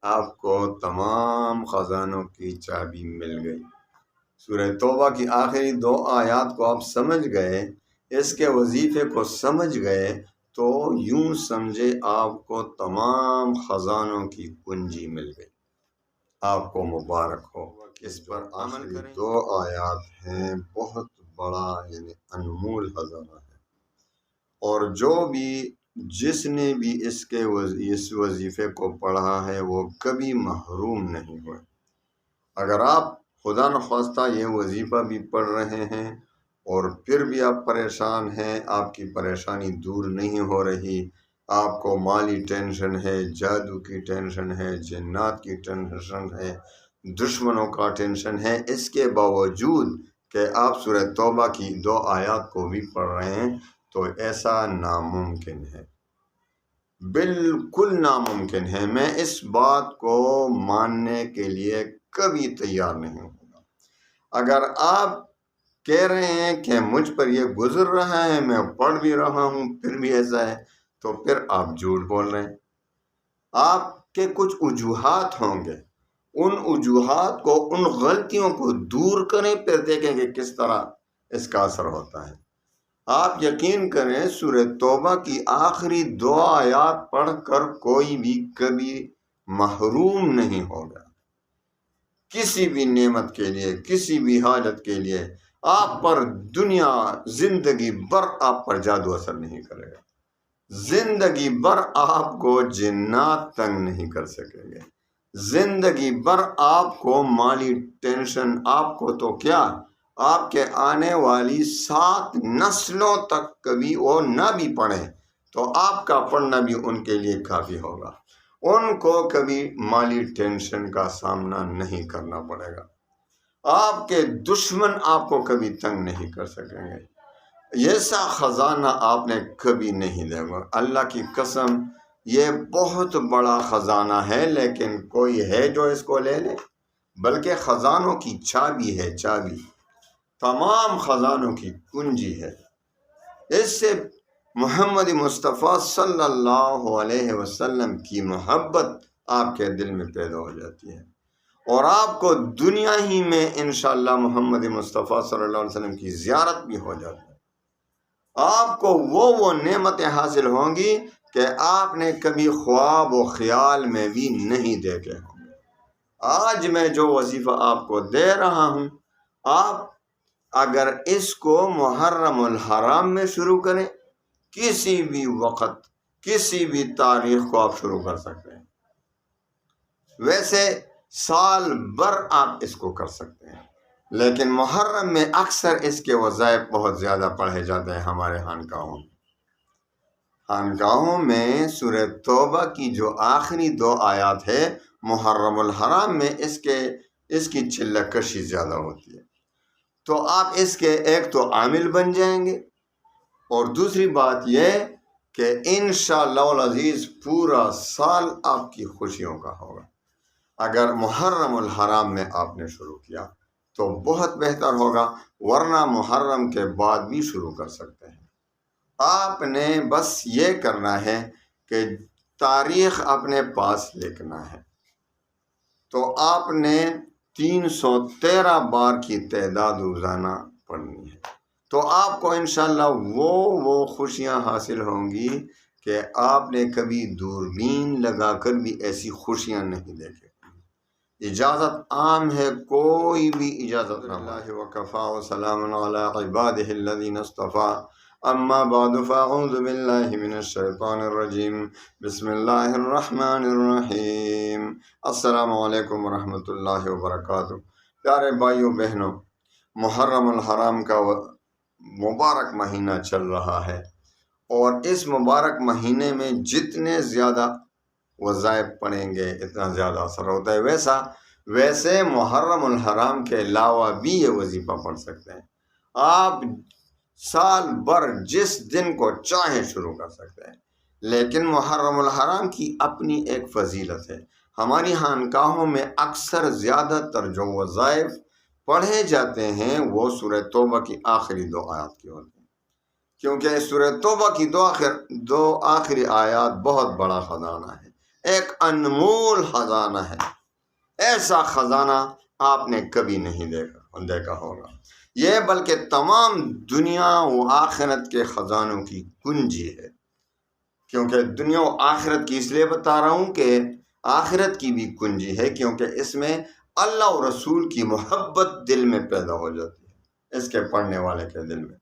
آپ کو تمام خزانوں کی چابی مل گئی۔ سورہ توبہ کی آخری 2 آیات کو آپ سمجھ گئے، اس کے وظیفے کو سمجھ گئے، تو یوں سمجھے آپ کو تمام خزانوں کی کنجی مل گئی۔ آپ کو مبارک ہو، اس پر عمل کریں۔ 2 آیات ہیں، بہت بڑا یعنی انمول خزانہ ہے، اور جس نے بھی اس وظیفے کو پڑھا ہے وہ کبھی محروم نہیں ہوئے۔ اگر آپ خدا نخواستہ یہ وظیفہ بھی پڑھ رہے ہیں اور پھر بھی آپ پریشان ہیں، آپ کی پریشانی دور نہیں ہو رہی، آپ کو مالی ٹینشن ہے، جادو کی ٹینشن ہے، جنات کی ٹینشن ہے، دشمنوں کا ٹینشن ہے، اس کے باوجود کہ آپ سورہ توبہ کی 2 آیات کو بھی پڑھ رہے ہیں، تو ایسا ناممکن ہے، بالکل ناممکن ہے۔ میں اس بات کو ماننے کے لیے کبھی تیار نہیں ہوں گا۔ اگر آپ کہہ رہے ہیں کہ مجھ پر یہ گزر رہا ہے، میں پڑھ بھی رہا ہوں، پھر بھی ایسا ہے، تو پھر آپ جھوٹ بول رہے ہیں۔ آپ کے کچھ وجوہات ہوں گے، ان وجوہات کو، ان غلطیوں کو دور کریں، پھر دیکھیں کہ کس طرح اس کا اثر ہوتا ہے۔ آپ یقین کریں، سورہ توبہ کی آخری 2 آیات پڑھ کر کوئی بھی کبھی محروم نہیں ہوگا، کسی بھی نعمت کے لیے، کسی بھی حاجت کے لیے۔ آپ پر دنیا زندگی بھر آپ پر جادو اثر نہیں کرے گا، زندگی بھر آپ کو جنات تنگ نہیں کر سکیں گے، زندگی بھر آپ کو مالی ٹینشن، آپ کو تو کیا، آپ کے آنے والی 7 نسلوں تک کبھی وہ نہ بھی پڑھیں تو آپ کا پڑھنا بھی ان کے لیے کافی ہوگا۔ ان کو کبھی مالی ٹینشن کا سامنا نہیں کرنا پڑے گا، آپ کے دشمن آپ کو کبھی تنگ نہیں کر سکیں گے۔ ایسا خزانہ آپ نے کبھی نہیں دیکھا، اللہ کی قسم، یہ بہت بڑا خزانہ ہے، لیکن کوئی ہے جو اس کو لے لے؟ بلکہ خزانوں کی چابی ہے، چابی تمام خزانوں کی کنجی ہے۔ اس سے محمد مصطفیٰ صلی اللہ علیہ وسلم کی محبت آپ کے دل میں پیدا ہو جاتی ہے، اور آپ کو دنیا ہی میں انشاءاللہ محمد مصطفیٰ صلی اللہ علیہ وسلم کی زیارت بھی ہو جاتی ہے۔ آپ کو وہ نعمتیں حاصل ہوں گی کہ آپ نے کبھی خواب و خیال میں بھی نہیں دیکھے ہوں گے۔ آج میں جو وظیفہ آپ کو دے رہا ہوں، آپ اگر اس کو محرم الحرام میں شروع کریں، کسی بھی وقت، کسی بھی تاریخ کو آپ شروع کر سکتے ہیں۔ ویسے سال بھر آپ اس کو کر سکتے ہیں، لیکن محرم میں اکثر اس کے وظائف بہت زیادہ پڑھے جاتے ہیں ہمارے خانقاہوں میں۔ خانقاہوں میں سورہ توبہ کی جو آخری 2 آیات ہے، محرم الحرام میں اس کی چلہ کشی زیادہ ہوتی ہے، تو آپ اس کے ایک تو عامل بن جائیں گے، اور دوسری بات یہ کہ انشاءاللہ العزیز پورا سال آپ کی خوشیوں کا ہوگا۔ اگر محرم الحرام میں آپ نے شروع کیا تو بہت بہتر ہوگا، ورنہ محرم کے بعد بھی شروع کر سکتے ہیں۔ آپ نے بس یہ کرنا ہے کہ تاریخ اپنے پاس لکھنا ہے، تو آپ نے 313 بار کی تعداد روزانہ پڑھنی ہے، تو آپ کو انشاءاللہ وہ خوشیاں حاصل ہوں گی کہ آپ نے کبھی دوربین لگا کر بھی ایسی خوشیاں نہیں دیکھی۔ اجازت عام ہے، کوئی بھی اجازت نہ۔ اللہ وکفا وسلام علی عبادہ الذین اصطفیٰ، اما بعد فاعوذ باللہ من الشیطان الرجیم، بسم اللہ الرحمن الرحیم۔ السلام علیکم ورحمۃ اللہ وبرکاتہ۔ پیارے بھائیوں بہنوں، محرم الحرام کا مبارک مہینہ چل رہا ہے، اور اس مبارک مہینے میں جتنے زیادہ وظائف پڑھیں گے اتنا زیادہ اثر ہوتا ہے۔ ویسے محرم الحرام کے علاوہ بھی یہ وظیفہ پڑھ سکتے ہیں، آپ سال بھر جس دن کو چاہیں شروع کر سکتے ہیں، لیکن محرم الحرام کی اپنی ایک فضیلت ہے۔ ہماری خانقاہوں میں اکثر زیادہ تر جو وظائف پڑھے جاتے ہیں وہ سورہ توبہ کی آخری 2 آیات کی ہوتی ہیں، کیونکہ سورہ توبہ کی 2 آخری آیات بہت بڑا خزانہ ہے۔ ایک انمول خزانہ ہے، ایسا خزانہ آپ نے کبھی نہیں دیکھا ہوگا یہ، بلکہ تمام دنیا و آخرت کے خزانوں کی کنجی ہے۔ کیونکہ دنیا و آخرت کی اس لیے بتا رہا ہوں کہ آخرت کی بھی کنجی ہے، کیونکہ اس میں اللہ اور رسول کی محبت دل میں پیدا ہو جاتی ہے، اس کے پڑھنے والے کے دل میں۔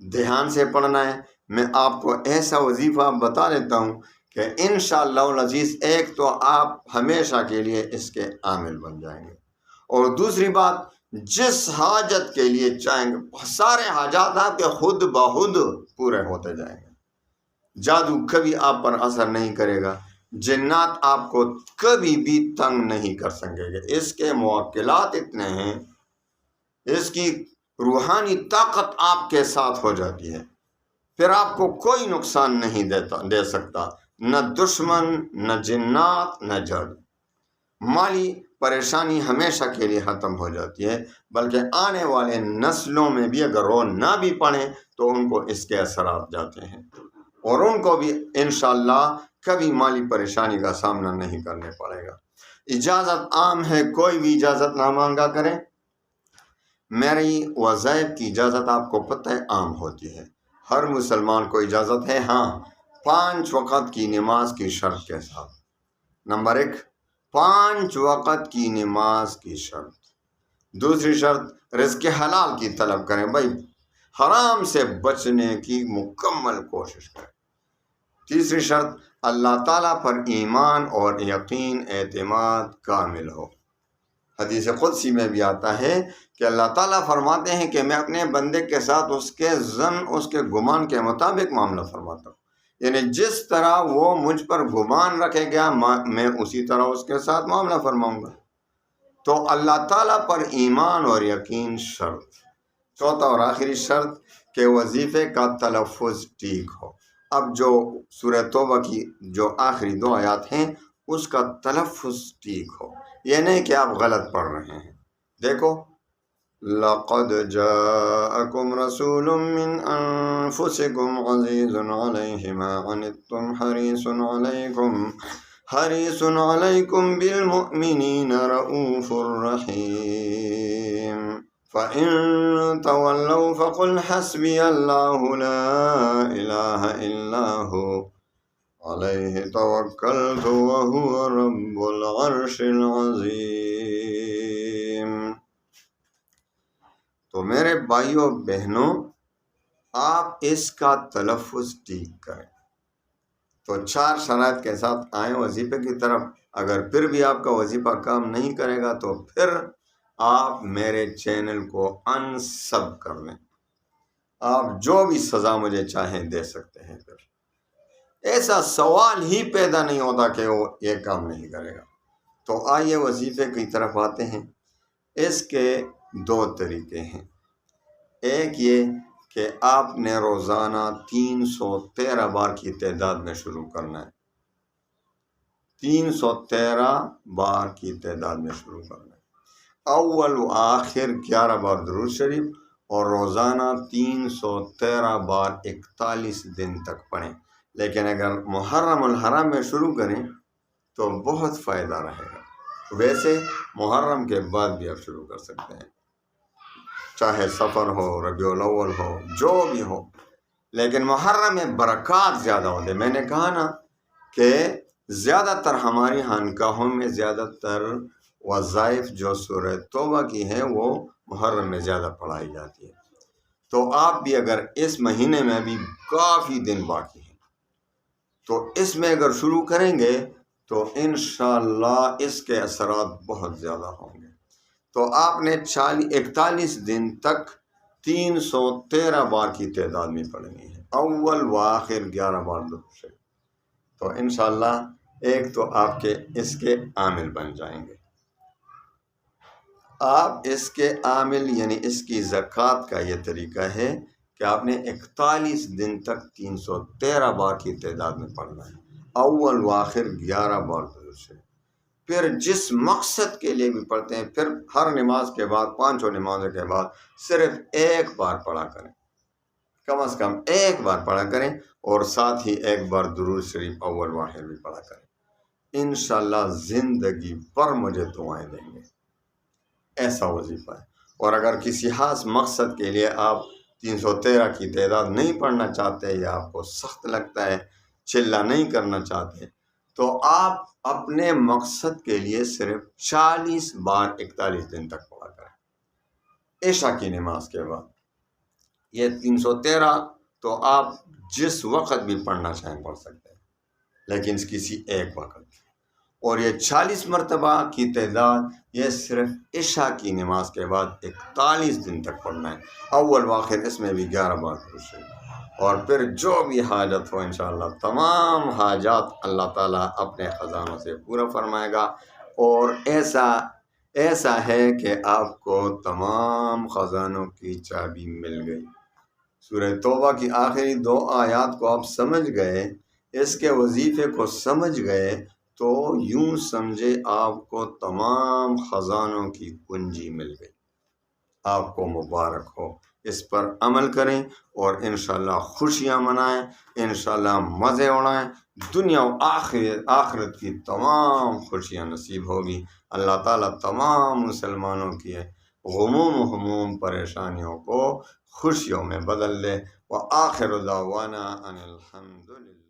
دھیان سے پڑھنا ہے۔ میں آپ کو ایسا وظیفہ بتا دیتا ہوں کہ انشاءاللہ العزیز ایک تو آپ ہمیشہ کے لیے اس کے عامل بن جائیں گے، اور دوسری بات، جس حاجت کے لیے چاہیں گے سارے حاجات آپ کے خود بخود پورے ہوتے جائیں گے۔ جادو کبھی آپ پر اثر نہیں کرے گا، جنات آپ کو کبھی بھی تنگ نہیں کر سکیں گے، اس کے موکلات اتنے ہیں، اس کی روحانی طاقت آپ کے ساتھ ہو جاتی ہے، پھر آپ کو کوئی نقصان نہیں دے سکتا، نہ دشمن، نہ جنات، نہ جادو۔ مالی پریشانی ہمیشہ کے لیے ختم ہو جاتی ہے، بلکہ آنے والے نسلوں میں بھی اگر وہ نہ بھی پڑھیں تو ان کو اس کے اثرات جاتے ہیں، اور ان کو بھی انشاءاللہ کبھی مالی پریشانی کا سامنا نہیں کرنے پڑے گا۔ اجازت عام ہے، کوئی بھی اجازت نہ مانگا کریں۔ میری وظائف کی اجازت آپ کو پتہ ہے عام ہوتی ہے، ہر مسلمان کو اجازت ہے، ہاں 5 وقت کی نماز کی شرط کے ساتھ۔ نمبر 1، 5 وقت کی نماز کی شرط۔ دوسری شرط، رزق حلال کی طلب کریں، بھائی حرام سے بچنے کی مکمل کوشش کریں۔ تیسری شرط، اللہ تعالیٰ پر ایمان اور یقین اعتماد کامل ہو۔ حدیث قدسی میں بھی آتا ہے کہ اللہ تعالیٰ فرماتے ہیں کہ میں اپنے بندے کے ساتھ اس کے گمان کے مطابق معاملہ فرماتا ہوں، یعنی جس طرح وہ مجھ پر گمان رکھے گا میں اسی طرح اس کے ساتھ معاملہ فرماؤں گا۔ تو اللہ تعالیٰ پر ایمان اور یقین شرط۔ چوتھا اور آخری شرط کہ وظیفے کا تلفظ ٹھیک ہو۔ اب جو سورہ توبہ کی جو آخری 2 آیات ہیں اس کا تلفظ ٹھیک ہو، یہ نہیں کہ آپ غلط پڑھ رہے ہیں۔ دیکھو، لَقَدْ جَاءَكُمْ رَسُولٌ مِّنْ أَنفُسِكُمْ عَزِيزٌ عَلَيْهِ مَا عَنِتُّمْ حَرِيصٌ عَلَيْكُمْ بِالْمُؤْمِنِينَ رَءُوفٌ رَحِيمٌ فَإِن تَوَلَّوْا فَقُلْ حَسْبِيَ اللَّهُ لَا إِلَٰهَ إِلَّا هُوَ عَلَيْهِ تَوَكَّلْتُ وَهُوَ رَبُّ الْعَرْشِ الْعَظِيمِ۔ تو میرے بھائیوں بہنوں، آپ اس کا تلفظ ٹھیک کریں۔ تو 4 شرائط کے ساتھ آئیں وظیفے کی طرف۔ اگر پھر بھی آپ کا وظیفہ کام نہیں کرے گا تو پھر آپ میرے چینل کو انسب کر لیں، آپ جو بھی سزا مجھے چاہیں دے سکتے ہیں۔ پھر ایسا سوال ہی پیدا نہیں ہوتا کہ وہ یہ کام نہیں کرے گا۔ تو آئیے وظیفے کی طرف آتے ہیں۔ اس کے 2 طریقے ہیں۔ ایک یہ کہ آپ نے روزانہ 313 بار کی تعداد میں شروع کرنا ہے، 313 بار کی تعداد میں شروع کرنا ہے۔ اول و آخر 11 بار درود شریف، اور روزانہ 313 بار 41 دن تک پڑھیں۔ لیکن اگر محرم الحرام میں شروع کریں تو بہت فائدہ رہے گا۔ ویسے محرم کے بعد بھی آپ شروع کر سکتے ہیں، چاہے سفر ہو، ربیع الاول ہو، جو بھی ہو، لیکن محرم میں برکات زیادہ ہوتے۔ میں نے کہا نا کہ زیادہ تر ہماری خانقاہوں میں زیادہ تر وظائف جو سورہ توبہ کی ہیں وہ محرم میں زیادہ پڑھائی جاتی ہے۔ تو آپ بھی اگر اس مہینے میں بھی کافی دن باقی ہیں تو اس میں اگر شروع کریں گے تو انشاءاللہ اس کے اثرات بہت زیادہ ہوں گے۔ تو آپ نے 41 دن تک 313 بار کی تعداد میں پڑھنی ہے، اول و آخر 11 بار درود شریف۔ تو انشاءاللہ ایک تو آپ کے اس کے عامل بن جائیں گے۔ آپ اس کے عامل یعنی اس کی زکوٰۃ کا یہ طریقہ ہے کہ آپ نے 41 دن تک 313 بار کی تعداد میں پڑھنا ہے، اول و آخر 11 بار درود شریف۔ پھر جس مقصد کے لیے بھی پڑھتے ہیں، پھر ہر نماز کے بعد 5 نمازوں کے بعد صرف 1 بار پڑھا کریں، کم از کم 1 بار پڑھا کریں، اور ساتھ ہی 1 بار درود شریف اول و آخر بھی پڑھا کریں۔ انشاءاللہ زندگی پر مجھے دعائیں دیں گے۔ ایسا وظیفہ ہے۔ اور اگر کسی خاص مقصد کے لیے آپ 313 کی تعداد نہیں پڑھنا چاہتے یا آپ کو سخت لگتا ہے، چلہ نہیں کرنا چاہتے، تو آپ اپنے مقصد کے لیے صرف 40 بار 41 دن تک پڑھا کریں عشاء کی نماز کے بعد۔ یہ 313 تو آپ جس وقت بھی پڑھنا چاہیں پڑھ سکتے ہیں، لیکن کسی ایک وقت۔ اور یہ 40 مرتبہ کی تعداد یہ صرف عشاء کی نماز کے بعد 41 دن تک پڑھنا ہے، اول و آخر اس میں بھی 11 بار خوشی۔ اور پھر جو بھی حاجت ہو انشاءاللہ تمام حاجات اللہ تعالیٰ اپنے خزانوں سے پورا فرمائے گا۔ اور ایسا ہے کہ آپ کو تمام خزانوں کی چابی مل گئی۔ سورہ توبہ کی آخری 2 آیات کو آپ سمجھ گئے، اس کے وظیفے کو سمجھ گئے، تو یوں سمجھے آپ کو تمام خزانوں کی کنجی مل گئی۔ آپ کو مبارک ہو، اس پر عمل کریں اور انشاءاللہ خوشیاں منائیں، انشاءاللہ مزے اڑائیں، دنیا و آخرت کی تمام خوشیاں نصیب ہوگی۔ اللہ تعالیٰ تمام مسلمانوں کی غموم و ہموم پریشانیوں کو خوشیوں میں بدل دے۔ وآخر دعوانا ان الحمدللہ۔